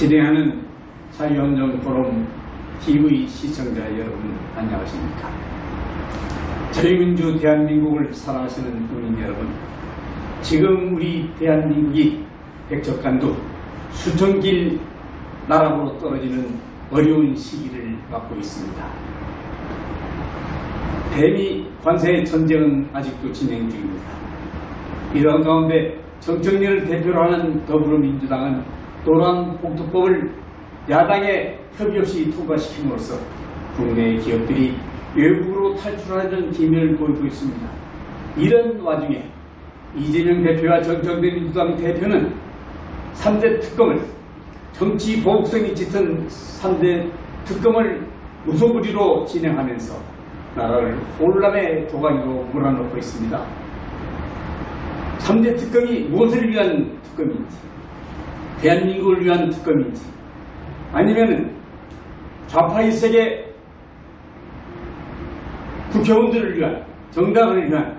진행하는 자유헌정 포럼 TV 시청자 여러분 안녕하십니까? 자유민주 대한민국을 사랑하시는 국민 여러분, 지금 우리 대한민국이 백척간두 수천길 나락으로 떨어지는 어려운 시기를 맞고 있습니다. 대미 관세 전쟁은 아직도 진행 중입니다. 이런 가운데 정청래를 대표로 하는 더불어민주당은 노란봉투법을 야당의 협의 없이 통과시킴으로써 국내 기업들이 외국으로 탈출하려는 기미를 보이고 있습니다. 이런 와중에 이재명 대표와 정청래 민주당 대표는 3대 특검을 정치 보복성이 짙은 3대 특검을 무소불위로 진행하면서 나라를 혼란의 도가니로 몰아넣고 있습니다. 3대 특검이 무엇을 위한 특검인지, 대한민국을 위한 특검인지, 아니면 좌파 일색의 국회의원들을 위한, 정당을 위한,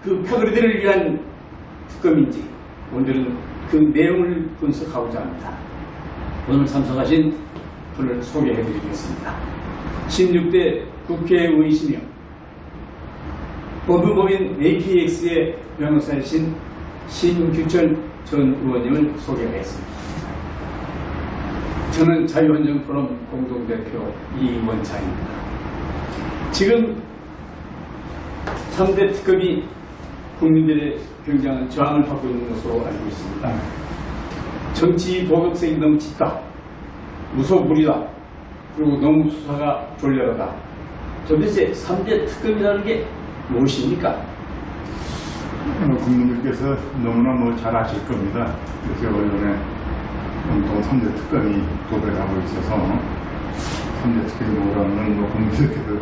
그 패거리들을 위한 특검인지, 오늘은 그 내용을 분석하고자 합니다. 오늘 참석하신 분을 소개해드리겠습니다. 16대 국회의원이시며 법무법인 APX의 변호사이신 신규철 전 의원님을 소개하겠습니다. 저는 자유헌정 포럼 공동대표 이원창입니다. 지금 3대 특검이 국민들의 굉장한 저항을 받고 있는 것으로 알고 있습니다. 정치 보복성이 너무 짙다, 무소불위다, 그리고 너무 수사가 졸렬하다. 도대체 3대 특검이라는 게 무엇입니까? 국민들께서 너무나 잘 아실 겁니다. 그래서 언론에 온통 3대 특검이 도배하고 있어서 3대 특검이 뭐라는 국민들께서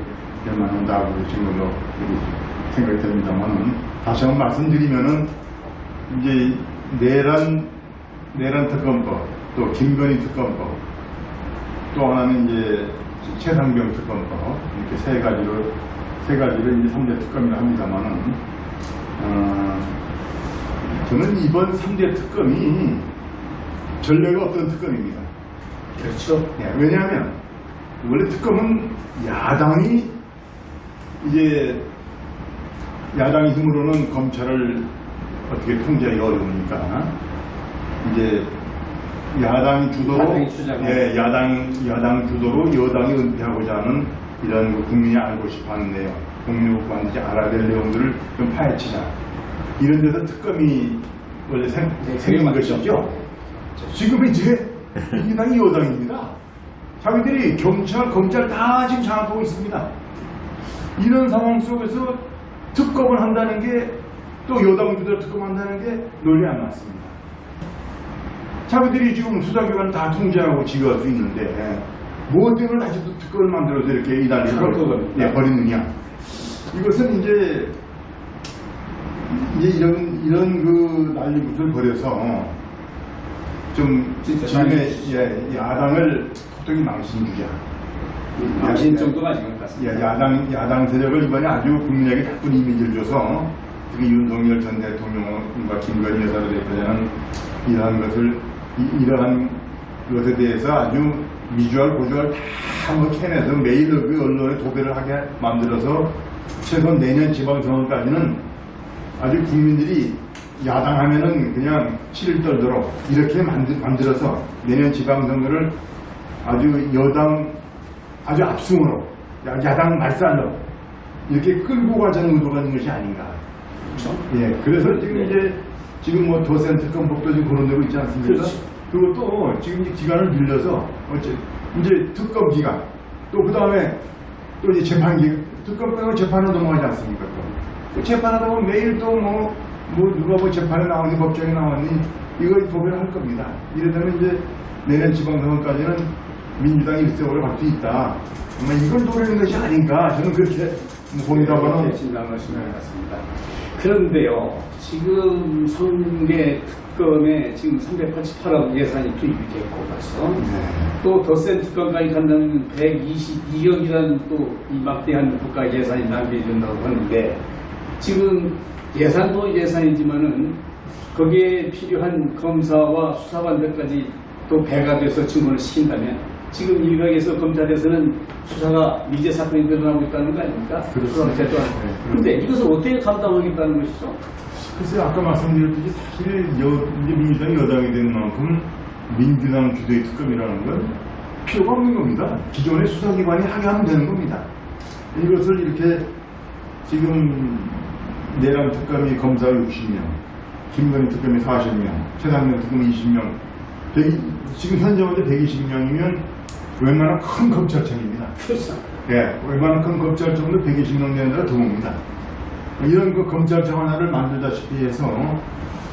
많은 다고 계신 걸로 생각이 됩니다만, 다시 한번 말씀드리면은 이제 내란 특검법, 또 김건희 특검법, 또 하나는 이제 최상병 특검법, 이렇게 세 가지를 이제 3대 특검이라 합니다만은, 저는 이번 3대 특검이 전례가 없던 특검입니다. 그렇죠. 예, 왜냐하면 원래 특검은 야당이 힘으로는 검찰을 어떻게 통제하기 어려우니까 이제 야당이 주도로, 야당 주도로 여당이 은폐하고자 하는 이런 국민이 알고 싶어하는 내용, 국민이 반드시 알아야 될 내용들을 좀 파헤치자, 이런 데서 특검이 원래 생긴 것이죠. 지금 이제 민주당이 여당입니다. 자기들이 경찰, 검찰 다 지금 장악하고 있습니다. 이런 상황 속에서 특검을 한다는 게, 또 여당 주도로 특검한다는 게 논리 안 맞습니다. 자기들이 지금 수사기관 다 통제하고 지휘할 수 있는데 뭐 때문에 다시 또 특검을 만들어서 이렇게 이 난리를 벌이느냐. 이것은 이제 이런 그 난리굿을 벌여서 좀 지금의 야당을 토종이 망신주자. 망신 정도가 아닌 것 같습니다. 야당 세력을 이번에 아주 국민에게 나쁜 이미지를 줘서, 특히 윤석열 전 대통령과 김건희 여사를 대표자는 이러한 것에 대해서 아주 미주알 고주알 다 캐내서 매일 그 언론에 도배를 하게 만들어서 최소한 내년 지방선거까지는 아주 국민들이 야당하면은 그냥 치를 떨도록 이렇게 만들어서 내년 지방선거를 아주 아주 압승으로, 야당 말살로 이렇게 끌고 가자는 의도가 있는 것이 아닌가. 그렇죠. 예, 그래서 지금 뭐 도센 특검법도 지금 거론되고 있지 않습니까? 그렇죠. 그리고 또 지금 기간을 늘려서 이제 특검 기간, 또 그 다음에 또 이제 재판 기간, 특검 빼고 재판으로 넘어가지 않습니까? 또 재판하다 보면 매일 또 누가 뭐 재판에 나왔니, 법정에 나왔니, 이거 도배를 할 겁니다. 이러다면 이제 내년 지방선거까지는 민주당이 일색으로 갈 수 있다. 정말 이걸 노리는 것이 아닌가, 저는 그렇게 보인다고는 진단하시는 것 같습니다. 그런데요, 지금 성계 특검에 지금 388억 예산이 투입이 됐고 벌써 또 더 센 특검까지 간다면 122억이라는 또 이 막대한 국가 예산이 낭비된다고 하는데, 지금 예산도 예산이지만은 거기에 필요한 검사와 수사관들까지 또 배가 돼서 증거를 시킨다면 지금 일각에서 검찰에서는 수사가 미제 사건이 늘어나고 있다는 거 아닙니까? 그렇습니다. 그런데 이것을 어떻게 감당하겠다는 것이죠? 글쎄 아까 말씀드렸듯이 사실 이제 민주당이 여당이 된 만큼 민주당 주도의 특검이라는 건 필요가 없는 겁니다. 기존의 수사기관이 하게 하면 되는 겁니다. 이것을 이렇게 지금 내란 특검이 검사 60명, 김건희 특검이 40명, 최상명 특검 20명, 지금 현재 문제 120명이면 웬만한 큰 검찰청입니다. 그렇죠. 예, 웬만한 큰 검찰청도 120명 되는 데가 드뭅니다. 이런 그 검찰청 하나를 만들다시피 해서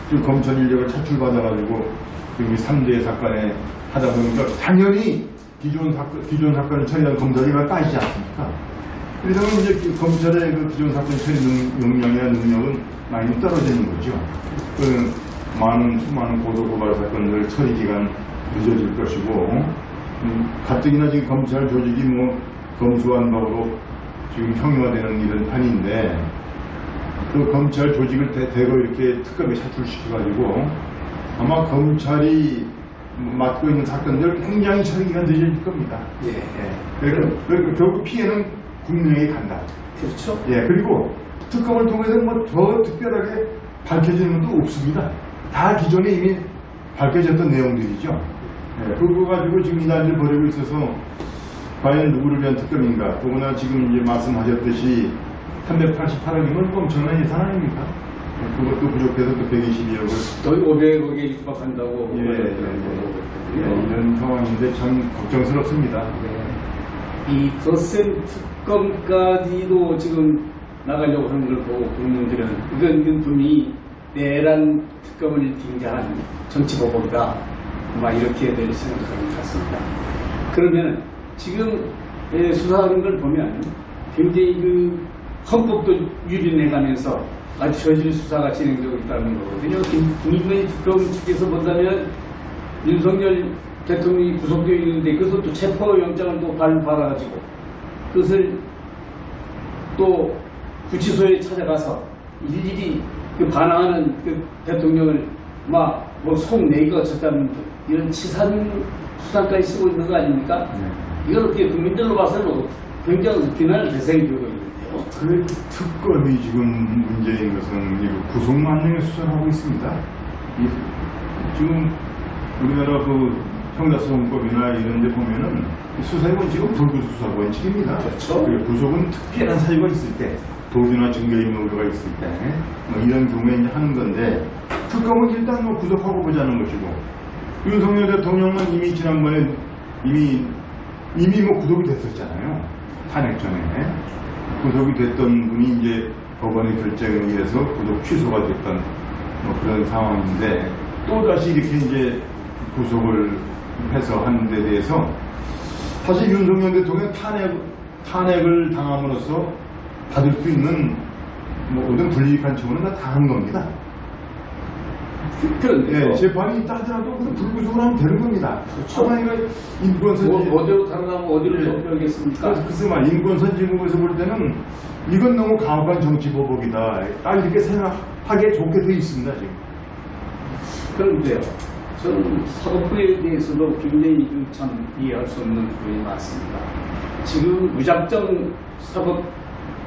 지금 검찰 인력을 차출받아가지고 지금 3대 사건에 하다 보니까 당연히 기존 사건을 처리한 검사들이 빠지지 않습니까? 그래서 이제 그 검찰의 그 기존 사건 처리 역량이나 능력은 많이 떨어지는 거죠. 그 수많은 고소고발 사건들 처리 기간 늦어질 것이고, 가뜩이나 지금 검찰 조직이 뭐 검수완박으로 지금 형용화되는 이런 판인데, 그 검찰 조직을 대거 이렇게 특검에 차출시켜가지고 아마 검찰이 맡고 있는 사건들 굉장히 처리 기간 늦어질 겁니다. 예. 그러니까 결국 피해는 국민에게 간다. 그렇죠. 예, 그리고 특검을 통해서 뭐 더 특별하게 밝혀지는 것도 없습니다. 다 기존에 이미 밝혀졌던 내용들이죠. 예, 그거 가지고 지금 이 난리를 벌이고 있어서 과연 누구를 위한 특검인가? 더구나 지금 이제 말씀하셨듯이 388억이면 엄청난 예산 아닙니까? 예, 그것도 부족해서 또 122억을 거의 500억에 육박한다고. 이런 상황인데 참 걱정스럽습니다. 이 덧셈 특검까지도 지금 나가려고 하는 걸 보고 국민들은 이건 분명히 내란 특검을 빙자한 정치보복이다. 막 이렇게 될 생각하는 것 같습니다. 그러면 지금 수사하는 걸 보면 굉장히 그 헌법도 유린해가면서 아주 저질 수사가 진행되고 있다는 거거든요. 김건희 특검 측에서 본다면 윤석열 대통령이 구속되어 있는데 그것을 또 체포영장을 또 발부받아가지고 그것을 또 구치소에 찾아가서 일일이 그 반항하는 그 대통령을 막 뭐 속 내기가 어쩌다는 이런 치산 수단까지 쓰고 있는 거 아닙니까? 이걸 어떻게 국민들로 봐서는 굉장히 비난을 대상이 되고 있는데요. 그 특검이 지금 문제인 것은 구속만능의 수사를 하고 있습니다. 지금 우리나라 그 형사소송법이나 이런 데 보면은 수사의 원칙은 불구속 수사 원칙입니다. 그렇죠. 구속은 특별한 사유가 있을 때, 도주나 증거인멸 우려가 있을 때, 뭐 이런 경우에 이제 하는 건데, 특검은 일단 뭐 구속하고 보자는 것이고, 윤석열 대통령은 이미 지난번에 이미 뭐 구속이 됐었잖아요. 탄핵 전에. 구속이 됐던 분이 이제 법원의 결정에 의해서 구속 취소가 됐던 뭐 그런 상황인데, 또다시 이렇게 이제 구속을 해서 하는 데 대해서 사실 윤석열 대통령 탄핵을 당함으로써 받을 수 있는 뭐 모든 불이익한 처분은 다 한 겁니다. 그런데 예, 재판이 있다 하더라도 그 불구속을 하면 되는 겁니다. 그러니까 인권선진 어디로 달아나면 어디로 접근하겠습니까? 글쎄 말 인권선진국에서 볼 때는 이건 너무 가혹한 정치보복이다. 딱 이렇게 생각하기에 좋게 돼 있습니다 지금. 그런데요, 저는 사법부에 대해서도 굉장히 참 이해할 수 없는 부분이 많습니다. 지금 무작정 사법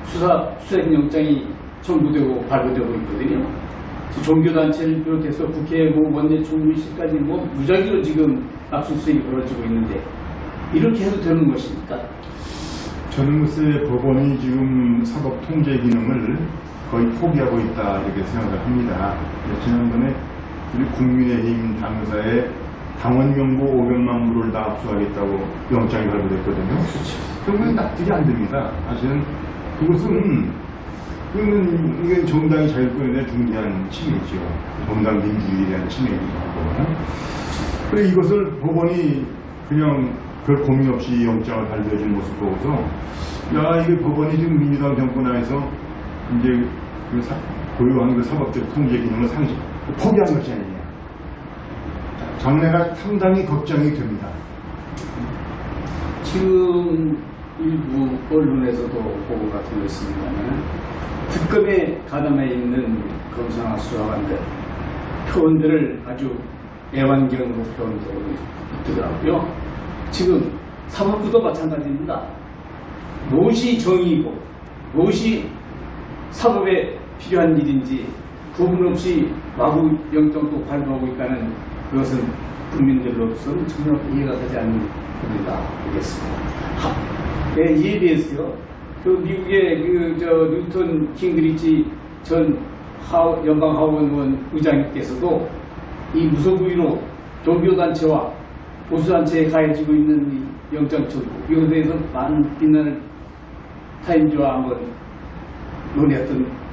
수사영장이 청구되고 발부되고 있거든요. 종교단체를 비롯해서 국회 원내 총무실까지 뭐 무작위로 지금 압수수색이 벌어지고 있는데 이렇게 해도 되는 것입니까? 저는 글쎄 법원이 지금 사법 통제 기능을 거의 포기하고 있다 이렇게 생각을 합니다. 지난번에 우리 국민의힘 당사에 당원 명부 500만 부를 다 압수하겠다고 영장이 발부됐거든요. 그렇죠. 그러면 납득이 안 됩니다. 사실은 그것은 이게 정당의 자율권에 대한 중대한 침해죠. 정당 민주주의에 대한 침해이기도 하고. 그래서 이것을 법원이 그냥 별 고민 없이 영장을 발부해준 모습 보고서 야 이게 법원이 지금 민주당 정권 하에서 이제 그 고유한 그 사법적 통제 기능을 포기한 것이 아니냐. 장래가 상당히 걱정이 됩니다. 지금 일부 언론에서도 보고가 되고 있습니다만 특검에 가담해 있는 검사나 수사관들 표현들을 아주 애완견으로 표현되고 있더라고요. 지금 사법부도 마찬가지입니다. 무엇이 정의이고 무엇이 사법에 필요한 일인지 구분 없이 마구 영장도 발부하고 있다는 그것은 국민들로서는 전혀 이해가 되지 않는 부분이다 보겠습니다. 이에 대해서요, 그 미국의 뉴턴 킹그리치 전 연방 하원 의원 의장님께서도 이 무소부위로 종교단체와 보수단체에 가해지고 있는 이 영장 청구, 이것에 대해서 많은 비난을 타임즈와 한번 논의했던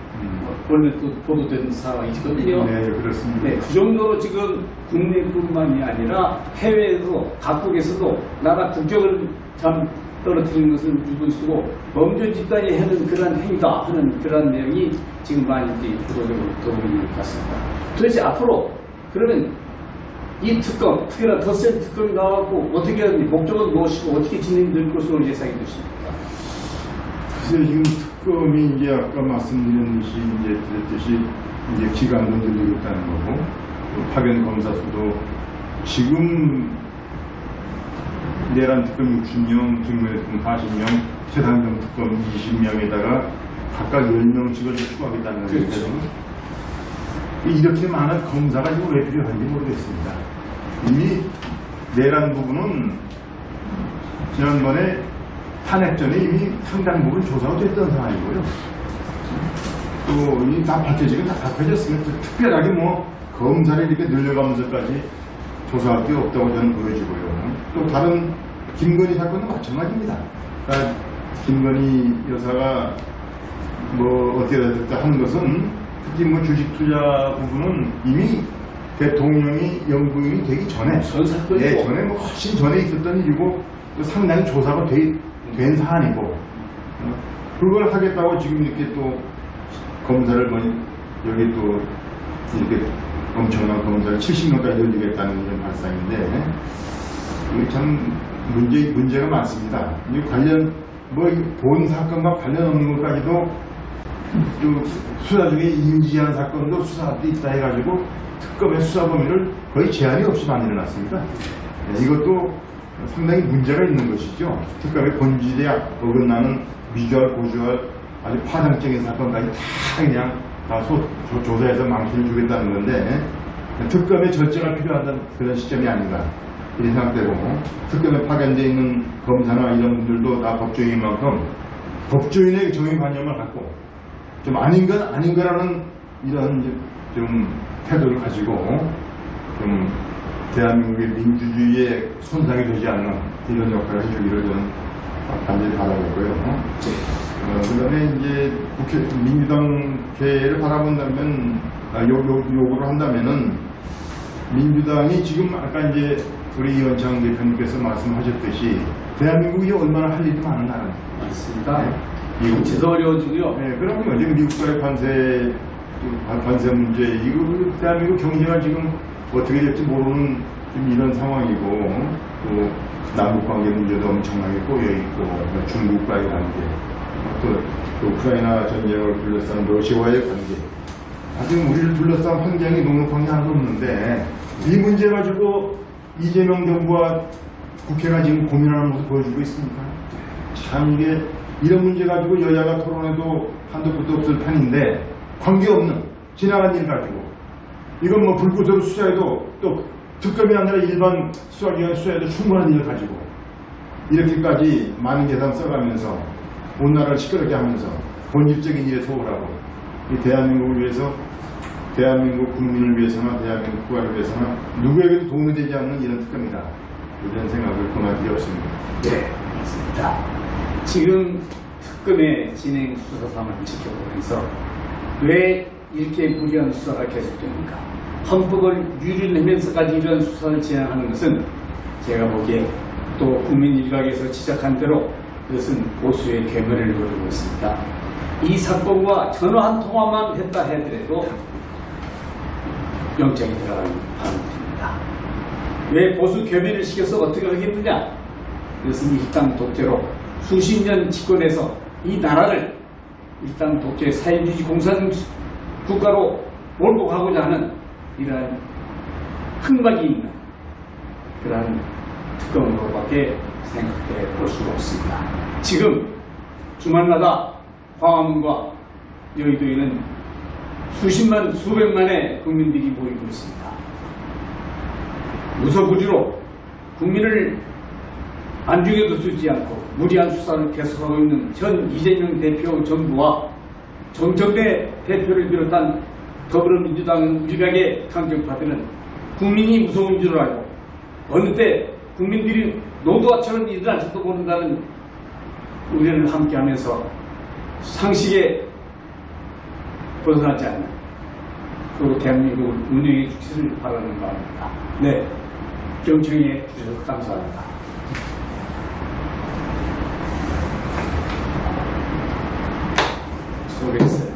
원래도 보도된 상황이거든요. 네, 그렇습니다. 네, 그 정도로 지금 국내뿐만이 아니라 해외에서 각국에서도 나라 국격을 참 떨어뜨리는 것을 유분수고 범죄 집단이 하는 그러한 행위다 하는 그러한 내용이 지금 많이 보도되고 있는 것 같습니다. 도대체 앞으로 그러면 이 특검, 특히나 더 센 특검이 나와서 어떻게 하는지 목적은 무엇이고 어떻게 진행될 것으로 예상이 되십니까? 글쎄, 지금 특검이 이제 아까 말씀드렸듯이 이제 기간도 늘리고 있다는 거고, 또 파견 검사 수도 지금 내란 특검 60명, 증거의 특검 40명, 최상병 특검 20명에다가 각각 10명씩을 추가하겠다는 거죠. 그렇죠. 이렇게 많은 검사가 지금 왜 필요한지 모르겠습니다. 이미 내란 부분은 지난번에 탄핵 전에 이미 상당 부분 조사가 됐던 상황이고요. 또 이 다 밝혀지긴 다 밝혀졌으면 특별하게 뭐 검사를 이렇게 늘려가면서까지 조사할 게 없다고 저는 보여지고요. 또 다른 김건희 사건도 마찬가지입니다. 그러니까 김건희 여사가 뭐 어떻게 됐다 하는 것은 특히 뭐 주식 투자 부분은 이미 대통령이 영부인이 되기 전에, 예, 전에 뭐 훨씬 전에 있었던 일이고 또 상당히 조사가 된 사안이고, 그걸 하겠다고 지금 이렇게 또 검사를 뭐 여기 또 이렇게 엄청난 검사를 70명까지 늘리겠다는 이런 발상인데, 이게 참 문제가 많습니다. 이 관련 뭐 본 사건과 관련 없는 것까지도 또 수사 중에 인지한 사건도 수사도 있다 해가지고 특검의 수사 범위를 거의 제한이 없이 많이 일어났습니다. 이것도 상당히 문제가 있는 것이죠. 특검의 본질에 어긋나는 미주알, 고주알 아주 파장적인 사건까지 다 그냥 다 조사해서 망신을 주겠다는 건데, 특검의 절제가 필요하다는 그런 시점이 아닌가 이렇게 생각되고, 특검에 파견되어 있는 검사나 이런 분들도 다 법조인인 만큼 법조인의 정의관념을 갖고 좀 아닌 건 아닌 거라는 이런 좀 태도를 가지고 좀 대한민국의 민주주의에 손상이 되지 않는 이런 역할을 해주기를 저는 간절히 바라겠고요. 그 다음에 이제 민주당계를 바라본다면, 요구를 한다면은, 민주당이 지금 아까 이제 우리 이원창 대표님께서 말씀하셨듯이 대한민국이 얼마나 할 일이 많은 나라입니다. 맞습니다. 미국 제도 어려워지고요. 네, 그럼요. 지금 미국과의 관세 문제, 이거 대한민국 경제가 지금 어떻게 될지 모르는 지금 이런 상황이고, 또 남북 관계 문제도 엄청나게 꼬여 있고, 중국과의 관계, 또 우크라이나 전쟁을 둘러싼 러시아와의 관계, 아직 우리를 둘러싼 환경이 녹록한 게 하나도 없는데, 이 문제 가지고 이재명 정부와 국회가 지금 고민하는 모습 보여주고 있습니다. 참 이게 이런 문제 가지고 여야가 토론해도 한도 끝도 없을 판인데, 관계없는 지나간 일 가지고 이건 뭐 불구속 수사해도, 또 특검이 아니라 일반 수사기관 수사해도 충분한 일을 가지고 이렇게까지 많은 예산 써가면서 온 나라를 시끄럽게 하면서 본질적인 일에 소홀하고, 이 대한민국을 위해서, 대한민국 국민을 위해서나 대한민국 국가를 위해서나 누구에게도 도움이 되지 않는 이런 특검이다, 이런 생각을 그만드렸습니다. 네, 맞습니다. 지금 특검의 진행 수사 상황을 지켜보면서 왜 이렇게 무리한 수사가 계속됩니까? 헌법을 유린하면서까지 이런 수사를 진행하는 것은 제가 보기에 또 국민 일각에서 지적한 대로 그것은 보수의 괴멸을 노리고 있습니다. 이 사건과 전화 한 통화만 했다 하더라도 영장이 들어가는 방법입니다. 왜 보수 괴멸을 시켜서 어떻게 하겠느냐? 그것은 일당 독재로 수십 년 집권해서 이 나라를 일당 독재 사회주의 공산 국가로 몰고 가고자 하는 이러한 흠막이 있는 그런 특검으로밖에 생각해 볼 수가 없습니다. 지금 주말마다 광화문과 여의도에는 수십만, 수백만의 국민들이 모이고 있습니다. 무소부지로 국민을 안중에도 두지 않고 무리한 수사를 계속하고 있는 현 이재명 대표 정부와 정청래 대표를 비롯한 더불어민주당 일각의 강경파들은 국민이 무서운 줄 알고 어느 때 국민들이 노두와처럼 일어날지도 모른다는 우려를 함께하면서 상식에 벗어나지 않는 그리고 대한민국 운영해 주시를 바라는 바입니다. 네, 경청해 주셔서 감사합니다. 수고했어요.